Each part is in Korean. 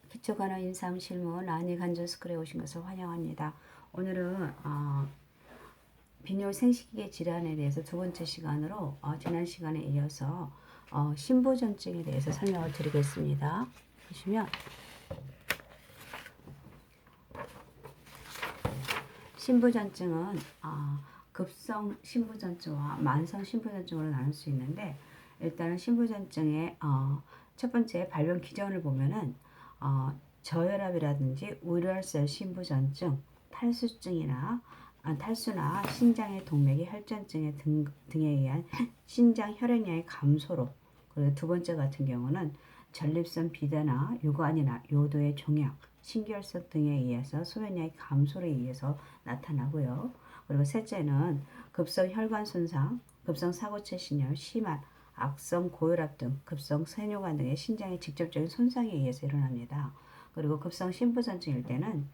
기초간호 임상실무 라니 간존스쿨에 오신 것을 환영합니다. 오늘은 비뇨 생식기 질환에 대해서 두 번째 시간으로 지난 시간에 이어서 신부전증에 대해서 설명을 드리겠습니다. 보시면 신부전증은 급성 신부전증과 만성 신부전증으로 나눌 수 있는데, 일단은 신부전증의 첫 번째 발병 기전을 보면은 저혈압이라든지 우열성 신부전증, 탈수나 신장의 동맥이 혈전증 등에 의한 신장 혈액량의 감소로, 그리고 두 번째 같은 경우는 전립선 비대나 유관이나 요도의 종양, 신결석 등에 의해서 소변량의 감소에 의해서 나타나고요. 그리고 셋째는 급성 혈관 손상, 급성 사고체 신혈, 심한 악성 고혈압 등 급성 세뇨관 등의 신장의 직접적인 손상에 의해서 일어납니다. 그리고 급성 신부전증일 때는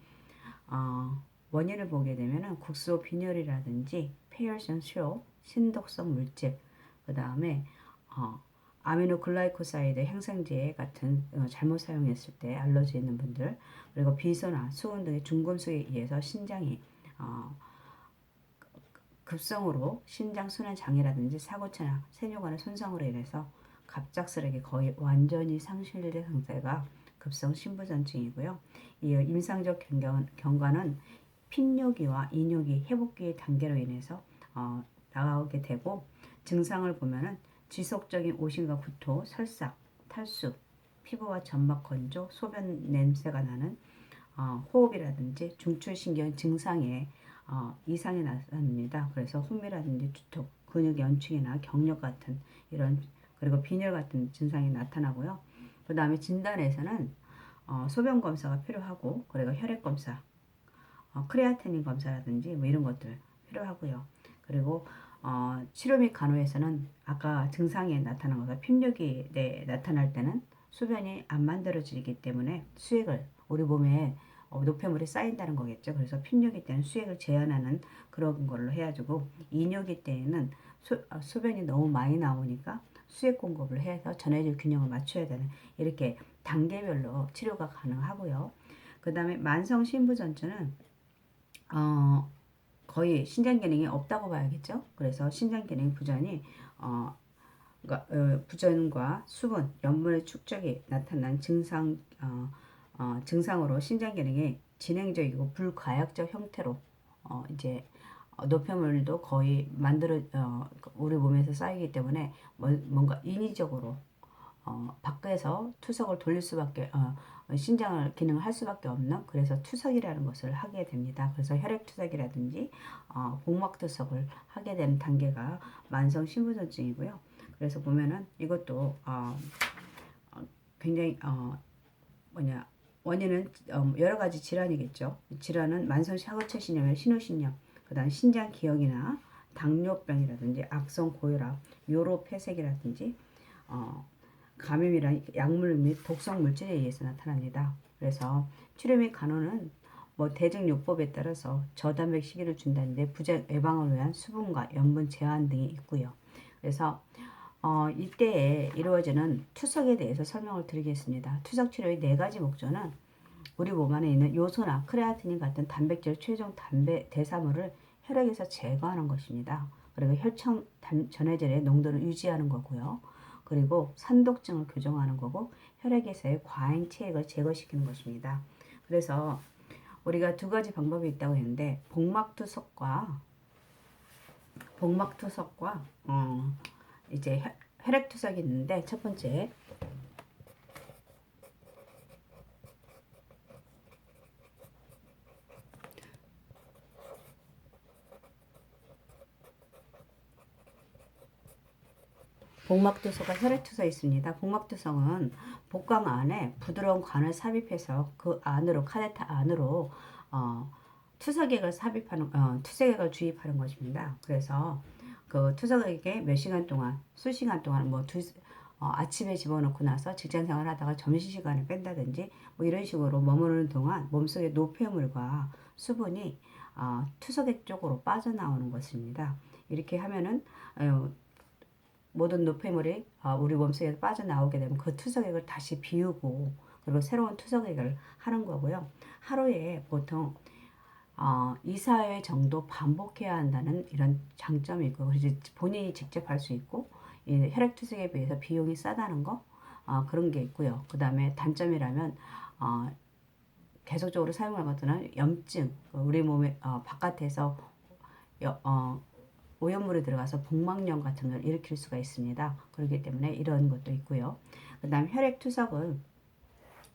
원인을 보게 되면은 국소 빈혈이라든지 폐혈성 수요, 신독성 물질, 그 다음에 아미노글라이코사이드 향상제 같은 잘못 사용했을 때 알러지 있는 분들, 그리고 비소나 수은 등의 중금속에 의해서 신장이 급성으로 신장 순환 장애라든지 사고체나 세뇨관의 손상으로 인해서 갑작스럽게 거의 완전히 상실된 상태가 급성 신부전증이고요. 이 임상적 경과는 핀뇨기와 이뇨기, 회복기의 단계로 인해서 나오게 되고, 증상을 보면은 지속적인 오심과 구토, 설사, 탈수, 피부와 점막 건조, 소변 냄새가 나는 호흡이라든지 중추신경 증상에 이상이 나타납니다. 그래서 혼미라든지 두통, 근육 연충이나 경련 같은 이런, 그리고 빈혈 같은 증상이 나타나고요. 그 다음에 진단에서는 소변 검사가 필요하고, 그리고 혈액 검사, 크레아티닌 검사라든지 뭐 이런 것들 필요하고요. 그리고 치료 및 간호에서는 아까 증상에 나타난 것과 핀뇨기에 나타날 때는 소변이 안 만들어지기 때문에 수액을 우리 몸에 노폐물이 쌓인다는 거겠죠. 그래서 핀뇨기 때는 수액을 제한하는 그런 걸로 해가지고, 이뇨기 때에는 소변이 너무 많이 나오니까 수액 공급을 해서 전해질 균형을 맞춰야 되는, 이렇게 단계별로 치료가 가능하고요. 그 다음에 만성 신부전증은 거의 신장 기능이 없다고 봐야겠죠. 그래서 신장 기능 부전이 부전과 수분, 염분의 축적이 나타난 증상으로 신장 기능이 진행적이고 불가역적 형태로 이제 노폐물도 거의 우리 몸에서 쌓이기 때문에 뭔가 인위적으로 밖에서 투석을 돌릴 수밖에, 신장을 기능을 할 수밖에 없는, 그래서 투석이라는 것을 하게 됩니다. 그래서 혈액투석이라든지 복막투석을 하게 되는 단계가 만성 신부전증이고요. 그래서 보면은 이것도 굉장히 원인은 여러 가지 질환이겠죠. 질환은 만성 사고체 신염, 신우신염, 그다음 신장 기형이나 당뇨병이라든지 악성 고혈압, 요로 폐색이라든지 감염이란 약물 및 독성 물질에 의해서 나타납니다. 그래서 치료 및 간호는 대증요법에 따라서 저단백 식이를 준다는데, 부작 예방을 위한 수분과 염분 제한 등이 있고요. 그래서 이때에 이루어지는 투석에 대해서 설명을 드리겠습니다. 투석 치료의 네 가지 목적은 우리 몸 안에 있는 요소나 크레아티닌 같은 단백질 최종 대사물을 혈액에서 제거하는 것입니다. 그리고 혈청 전해질의 농도를 유지하는 거고요. 그리고 산독증을 교정하는 거고, 혈액에서의 과잉 체액을 제거시키는 것입니다. 그래서 우리가 두 가지 방법이 있다고 했는데, 복막투석과 이제 혈액투석이 있는데, 첫 번째 복막투석과 혈액투석이 있습니다. 복막투석은 복강 안에 부드러운 관을 삽입해서 그 안으로, 카테터 안으로 투석액을 주입하는 것입니다. 그래서 그 투석액에 몇 시간 동안, 수시간 동안 아침에 집어넣고 나서 직장생활 하다가 점심시간에 뺀다든지 이런 식으로 머무르는 동안 몸속의 노폐물과 수분이 투석액 쪽으로 빠져나오는 것입니다. 이렇게 하면은 모든 노폐물이 우리 몸속에서 빠져나오게 되면 그 투석액을 다시 비우고, 그리고 새로운 투석액을 하는 거고요. 하루에 보통 2, 4회 정도 반복해야 한다는 이런 장점이 있고, 그래서 본인이 직접 할 수 있고, 이 혈액투석에 비해서 비용이 싸다는 거, 그런 게 있고요. 그 다음에 단점이라면, 계속적으로 사용을 하거나 염증, 우리 몸에 바깥에서 오염물이 들어가서 복막염 같은 걸 일으킬 수가 있습니다. 그렇기 때문에 이런 것도 있고요. 그 다음 혈액투석을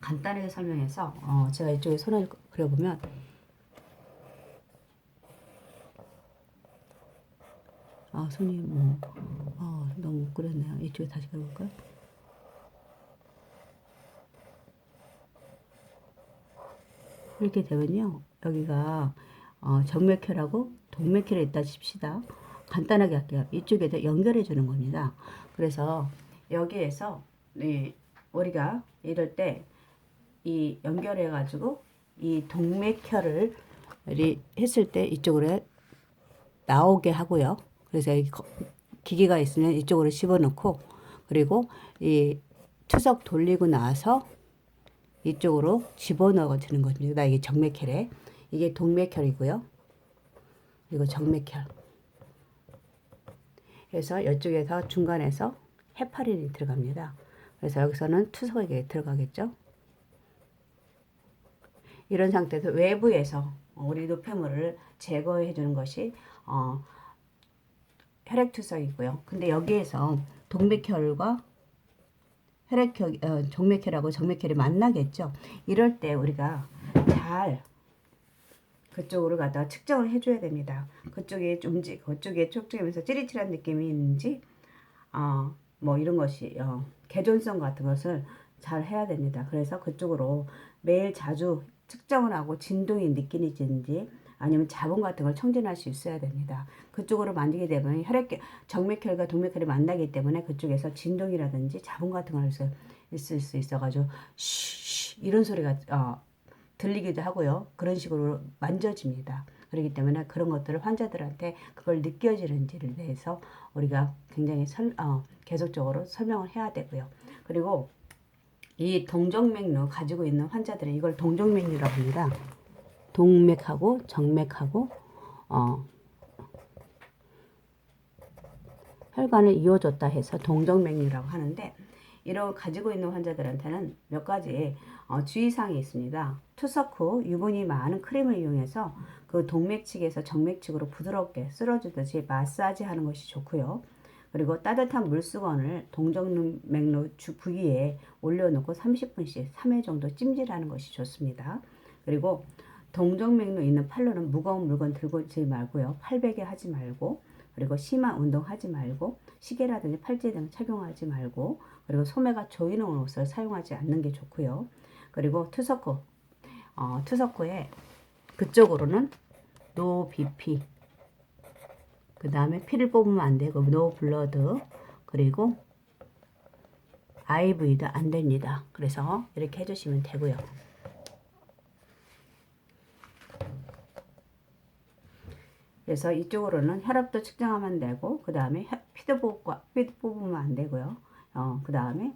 간단하게 설명해서 제가 이쪽에 손을 그려보면 손이 너무 그랬네요. 이쪽에 다시 그려볼까요? 이렇게 되면요, 여기가 정맥혈하고 동맥혈이 있다 칩시다. 간단하게 할게요. 이쪽에다 연결해 주는 겁니다. 그래서 여기에서 우리가 이럴 때 이 연결해 가지고 이 동맥혈을 했을 때 이쪽으로 나오게 하고요. 그래서 여기 기계가 있으면 이쪽으로 집어넣고, 그리고 이 투석 돌리고 나서 이쪽으로 집어넣어 주는 겁니다. 이게 정맥혈에, 이게 동맥혈이고요. 그리고 정맥혈. 그래서 이쪽에서 중간에서 헤파린이 들어갑니다. 그래서 여기서는 투석액이 들어가겠죠. 이런 상태에서 외부에서 우리 노폐물을 제거해 주는 것이 혈액투석이고요. 근데 여기에서 동맥혈과 정맥혈하고 정맥혈이 만나겠죠. 이럴 때 우리가 잘 그쪽으로 가다가 측정을 해줘야 됩니다. 그쪽에 그쪽에 촉촉하면서 찌릿찌릿한 느낌이 있는지, 뭐 이런 것이 개존성 같은 것을 잘 해야 됩니다. 그래서 그쪽으로 매일 자주 측정을 하고 진동이 느끼는지 아니면 자본 같은 걸 청진할 수 있어야 됩니다. 그쪽으로 만지게 되면 정맥혈과 동맥혈이 만나기 때문에 그쪽에서 진동이라든지 자본 같은 걸 있을 수 있어가지고 쉬 이런 소리가 들리기도 하고요. 그런 식으로 만져집니다. 그렇기 때문에 그런 것들을 환자들한테 그걸 느껴지는지를 대해서 우리가 굉장히 계속적으로 설명을 해야 되고요. 그리고 이 동정맥류 가지고 있는 환자들은 이걸 동정맥류라고 합니다. 동맥하고 정맥하고 혈관을 이어줬다 해서 동정맥류라고 하는데, 이런 가지고 있는 환자들한테는 몇 가지 주의사항이 있습니다. 투석 후 유분이 많은 크림을 이용해서 그 동맥 측에서 정맥 측으로 부드럽게 쓸어주듯이 마사지 하는 것이 좋고요. 그리고 따뜻한 물수건을 동정맥류 부위에 올려놓고 30분씩 3회 정도 찜질하는 것이 좋습니다. 그리고 동정맥류 있는 팔로는 무거운 물건 들고 있지 말고요. 팔베개 하지 말고, 그리고 심한 운동하지 말고, 시계라든지 팔찌 등 착용하지 말고, 그리고 소매가 조이는 옷을 사용하지 않는 게 좋고요. 그리고 투석후에 그쪽으로는 노 BP, 그 다음에 피를 뽑으면 안 되고 노 블러드, 그리고 IV도 안 됩니다. 그래서 이렇게 해주시면 되고요. 그래서 이쪽으로는 혈압도 측정하면 되고, 그 다음에 피도 뽑으면 안 되고요. 그 다음에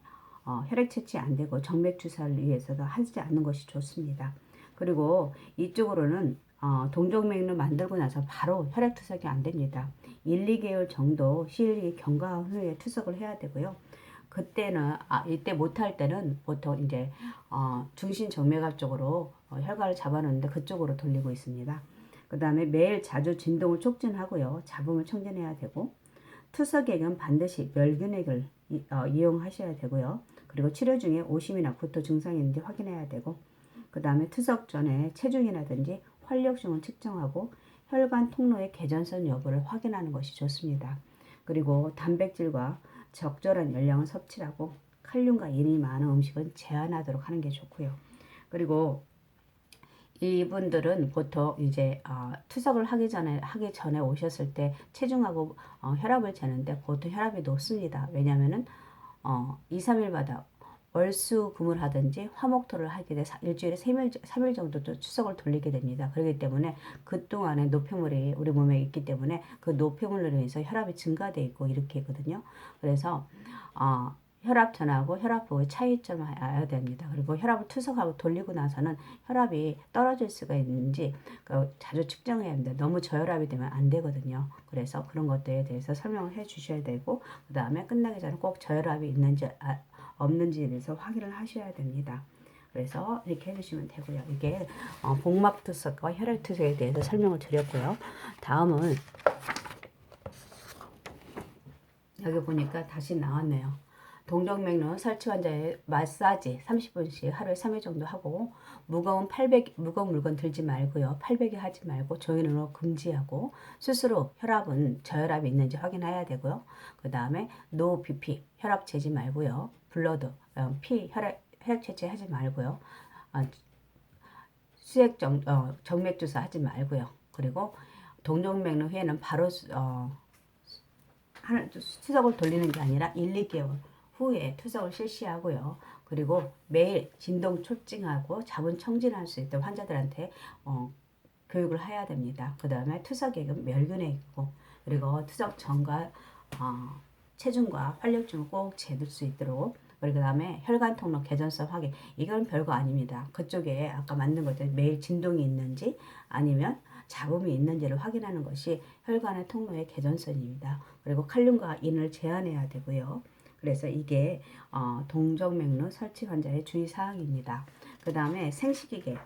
혈액 채취 안 되고 정맥 주사를 위해서도 하지 않는 것이 좋습니다. 그리고 이쪽으로는 동정맥류 만들고 나서 바로 혈액 투석이 안 됩니다. 1, 2개월 정도 시일이 경과한 후에 투석을 해야 되고요. 그때는 이때 못할 때는 보통 이제 중심 정맥압 쪽으로 혈관을 잡아놓는데 그쪽으로 돌리고 있습니다. 그 다음에 매일 자주 진동을 촉진하고요. 잡음을 청진해야 되고, 투석액은 반드시 멸균액을 이용하셔야 되고요. 그리고 치료 중에 오심이나 구토 증상이 있는지 확인해야 되고, 그 다음에 투석 전에 체중이라든지 활력성을 측정하고 혈관 통로의 개전선 여부를 확인하는 것이 좋습니다. 그리고 단백질과 적절한 열량을 섭취하고 칼륨과 인이 많은 음식은 제한하도록 하는 게 좋고요. 그리고 이분들은 보통 이제 투석을 하기 전에 오셨을 때 체중하고 혈압을 재는데 보통 혈압이 높습니다. 왜냐하면은 2, 3일마다 월수금을 하든지 화목토를 하게 돼 일주일에 3일 정도 또 투석을 돌리게 됩니다. 그렇기 때문에 그동안에 노폐물이 우리 몸에 있기 때문에 그 노폐물로 인해서 혈압이 증가돼 있고 이렇게 있거든요. 그래서 혈압 전하고 혈압 부의 차이점을 알아야 됩니다. 그리고 혈압을 투석하고 돌리고 나서는 혈압이 떨어질 수가 있는지 자주 측정해야 합니다. 너무 저혈압이 되면 안 되거든요. 그래서 그런 것들에 대해서 설명을 해 주셔야 되고, 그 다음에 끝나기 전에 꼭 저혈압이 있는지 없는지에 대해서 확인을 하셔야 됩니다. 그래서 이렇게 해주시면 되고요. 이게 복막투석과 혈액투석에 대해서 설명을 드렸고요. 다음은 여기 보니까 다시 나왔네요. 동정맥류 설치 환자의 마사지 30분씩 하루에 3회 정도 하고, 무거운 물건 들지 말고요. 800에 하지 말고 조인으로 금지하고, 스스로 혈압은 저혈압이 있는지 확인해야 되고요. 그 다음에 노 BP 혈압 재지 말고요. 블러드 혈액 채취 하지 말고요. 정맥 주사 하지 말고요. 그리고 동정맥류 후에는 바로 투석을 돌리는 게 아니라 1, 2개월 후에 투석을 실시하고요. 그리고 매일 진동 촉진하고 자분 청진할 수 있도록 환자들한테 교육을 해야 됩니다. 그 다음에 투석액은 멸균액이고, 그리고 투석 전과 체중과 활력증을 꼭 재둘 수 있도록, 그리고 그 다음에 혈관 통로 개선성 확인. 이건 별거 아닙니다. 그쪽에 아까 만든 것들 매일 진동이 있는지 아니면 잡음이 있는지를 확인하는 것이 혈관의 통로의 개선성입니다. 그리고 칼륨과 인을 제한해야 되고요. 그래서 이게 동정맥류 설치 환자의 주의사항입니다. 그 다음에 생식기계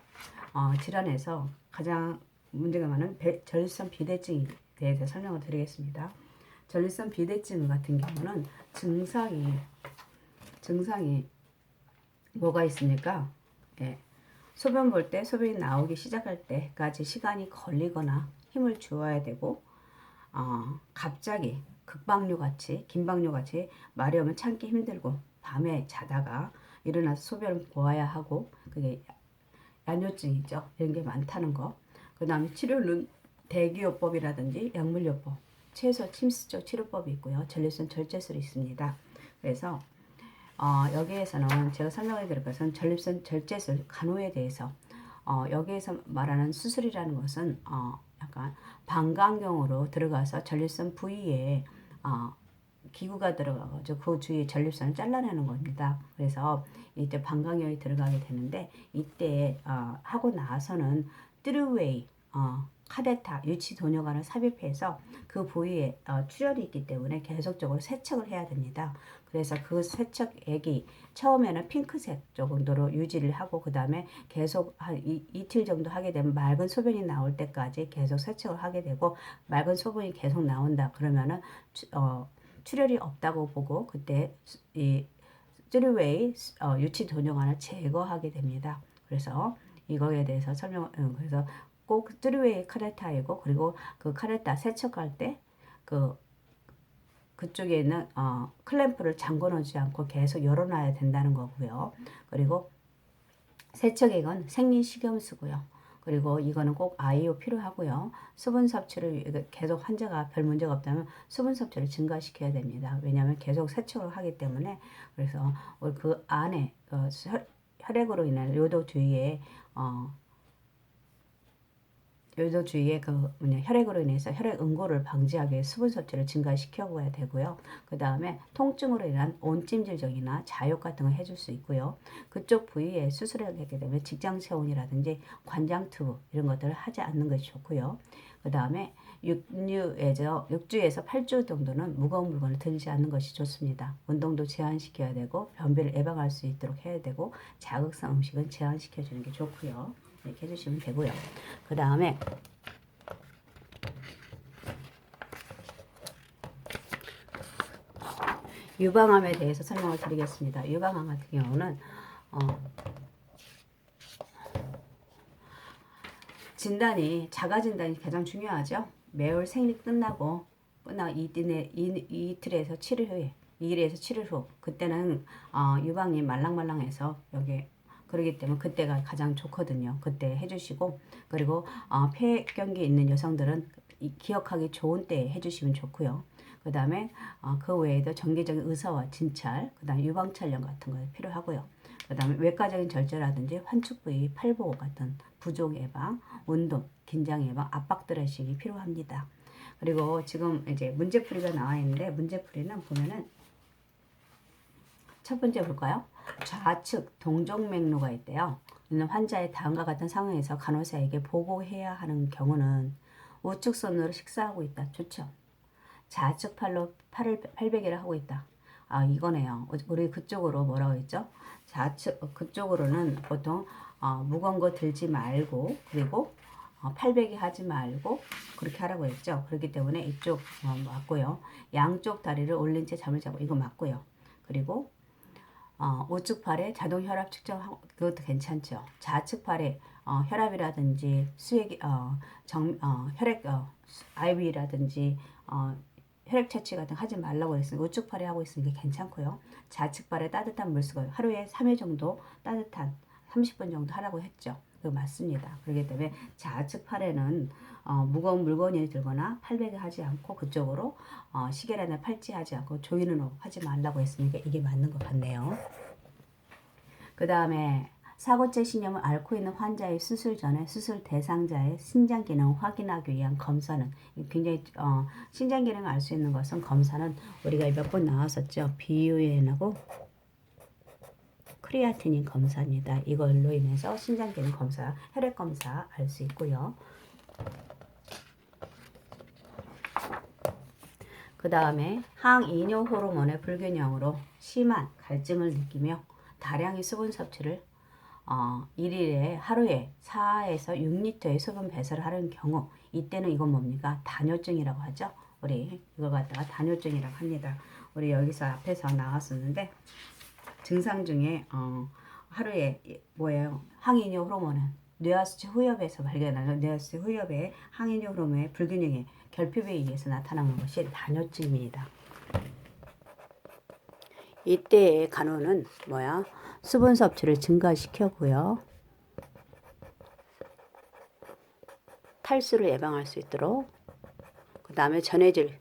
질환에서 가장 문제가 많은 전립선 비대증에 대해서 설명을 드리겠습니다. 전립선 비대증 같은 경우는 증상이 뭐가 있습니까? 예. 소변 볼 때 소변이 나오기 시작할 때까지 시간이 걸리거나 힘을 주어야 되고, 갑자기 긴박류같이 마려우면 참기 힘들고, 밤에 자다가 일어나서 소변을 보아야 하고, 그게 양요증이죠. 이런 게 많다는 거. 그 다음에 치료는 대기요법이라든지 약물요법, 최소 침수적 치료법이 있고요. 전립선 절제술이 있습니다. 그래서 여기에서는 제가 설명해 드릴 것은 전립선 절제술 간호에 대해서, 여기에서 말하는 수술이라는 것은 약간 방광경으로 들어가서 전립선 부위에 기구가 들어가가지고 그 주위에 전립선을 잘라내는 겁니다. 그래서 이때 방광경이 들어가게 되는데, 이때 하고 나서는 트루웨이 카데타 유치 도뇨관을 삽입해서 그 부위에 출혈이 있기 때문에 계속적으로 세척을 해야 됩니다. 그래서 그 세척액이 처음에는 핑크색 정도로 유지를 하고, 그 다음에 계속 한 이틀 정도 하게 되면 맑은 소변이 나올 때까지 계속 세척을 하게 되고, 맑은 소변이 계속 나온다 그러면은 출혈이 없다고 보고, 그때 이 쓰리웨이 유치 도뇨관을 제거하게 됩니다. 그래서 이거에 대해서 그래서 꼭 쓰리웨이 카레타이고, 그리고 그 카레타 세척할 때 그쪽에 있는 클램프를 잠궈 놓지 않고 계속 열어놔야 된다는 거고요. 그리고 세척액은 생리식염수고요. 그리고 이거는 꼭 아이오 필요하고요. 수분 섭취를 계속 환자가 별 문제가 없다면 수분 섭취를 증가시켜야 됩니다. 왜냐하면 계속 세척을 하기 때문에. 그래서 그 안에 혈액으로 인한 요도 주위에 혈액으로 인해서 혈액 응고를 방지하기 위해 수분 섭취를 증가시켜줘야 되고요. 그 다음에 통증으로 인한 온찜질적이나 자욕 같은 걸 해줄 수 있고요. 그쪽 부위에 수술을 하게 되면 직장 체온이라든지 관장 투부 이런 것들을 하지 않는 것이 좋고요. 그 다음에 6주에서 8주 정도는 무거운 물건을 들지 않는 것이 좋습니다. 운동도 제한시켜야 되고, 변비를 예방할 수 있도록 해야 되고, 자극성 음식은 제한시켜주는 게 좋고요. 이렇게 해주시면 되고요. 그 다음에 유방암에 대해서 설명을 드리겠습니다. 유방암 같은 경우는 자가 진단이 가장 중요하죠. 매월 생리 끝나고 이틀에서 7일 후에 2일에서 7일 후, 그때는 유방이 말랑말랑해서 그러기 때문에 그때가 가장 좋거든요. 그때 해주시고, 그리고 폐경기 있는 여성들은 기억하기 좋은 때에 해주시면 좋고요. 그 다음에 그 외에도 정기적인 의사와 진찰, 그 다음에 유방 촬영 같은 거 필요하고요. 그 다음에 외과적인 절제라든지 환축 부위, 팔보 같은 부종 예방, 운동, 긴장 예방, 압박 드레싱이 필요합니다. 그리고 지금 이제 문제풀이가 나와 있는데, 문제풀이는 보면은 첫 번째 볼까요? 좌측 동정맥류가 있대요. 이는 환자의 다음과 같은 상황에서 간호사에게 보고해야 하는 경우는 우측손으로 식사하고 있다. 좋죠. 좌측 팔로 팔베개를 하고 있다. 아, 이거네요. 우리 그쪽으로 뭐라고 했죠? 좌측 그쪽으로는 보통 무거운 거 들지 말고, 그리고 팔베개 하지 말고 그렇게 하라고 했죠. 그렇기 때문에 이쪽 맞고요. 양쪽 다리를 올린 채 잠을 자고, 이거 맞고요. 그리고 우측 팔에 자동 혈압 측정, 그것도 괜찮죠. 좌측 팔에 혈압이라든지 수액 혈액 IV라든지 혈액 채취 같은 거 하지 말라고 했으니 우측 팔에 하고 있으니까 괜찮고요. 좌측 팔에 따뜻한 물수건 하루에 3회 정도 따뜻한 30분 정도 하라고 했죠. 그거 맞습니다. 그렇기 때문에 좌측 팔에는 무거운 물건을 들거나 팔베개 하지 않고, 그쪽으로 시계라나 팔찌 하지 않고 조이는 하지 말라고 했으니까 이게 맞는 것 같네요. 그 다음에 사고체 신염을 앓고 있는 환자의 수술 전에 수술 대상자의 신장 기능을 확인하기 위한 검사는, 굉장히 신장 기능을 알 수 있는 것은, 검사는 우리가 몇 번 나왔었죠. 비유엔하고 크리아티닌 검사입니다. 이걸로 인해서 신장 기능 검사, 혈액 검사 알 수 있고요. 그 다음에 항이뇨 호르몬의 불균형으로 심한 갈증을 느끼며 다량의 수분 섭취를 일일에 하루에 4에서 6리터의 수분 배설을 하는 경우, 이때는 이건 뭡니까? 단뇨증이라고 하죠. 우리 이걸 갖다가 단뇨증이라고 합니다. 우리 여기서 앞에서 나왔었는데, 증상 중에 하루에 뭐예요? 항이뇨 호르몬은 뇌하수체 후엽에서 발견하는 뇌하수체 후엽의 항이뇨 호르몬의 불균형의 결핍에 의해서 나타나는 것이 단뇨증입니다. 이때의 간호는 뭐야? 수분 섭취를 증가시켜고요. 탈수를 예방할 수 있도록, 그 다음에 전해질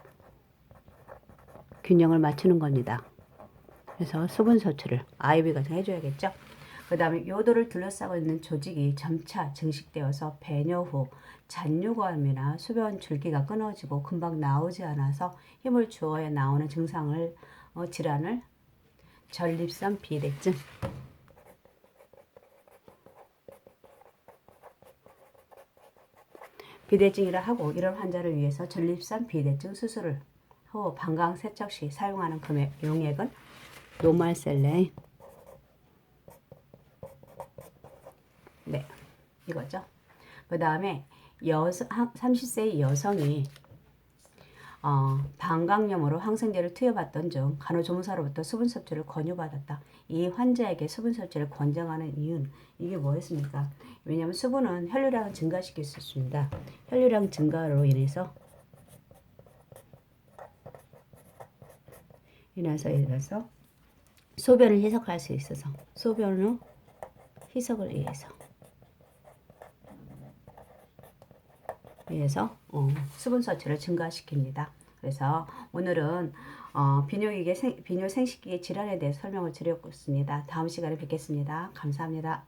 균형을 맞추는 겁니다. 그래서 수분 섭취를 IV 같은 거 해줘야겠죠. 그 다음에 요도를 둘러싸고 있는 조직이 점차 증식되어서 배뇨 후 잔류감이나 소변 줄기가 끊어지고 금방 나오지 않아서 힘을 주어야 나오는 증상을 질환을 전립선 비대증, 비대증이라 하고, 이런 환자를 위해서 전립선 비대증 수술을 후 방광 세척 시 사용하는 용액은 노말셀레인, 네, 이거죠. 그 다음에 30세의 여성이 방광염으로 항생제를 투여받던 중 간호조무사로부터 수분 섭취를 권유받았다. 이 환자에게 수분 섭취를 권장하는 이유는, 이게 뭐였습니까? 왜냐하면 수분은 혈류량을 증가시킬 수 있습니다. 혈류량 증가로 인해서 소변을 희석할 수 있어서, 소변의 희석을 위해서 수분 섭취를 증가시킵니다. 그래서 오늘은 비뇨 생식기 질환에 대해서 설명을 드렸습니다. 다음 시간에 뵙겠습니다. 감사합니다.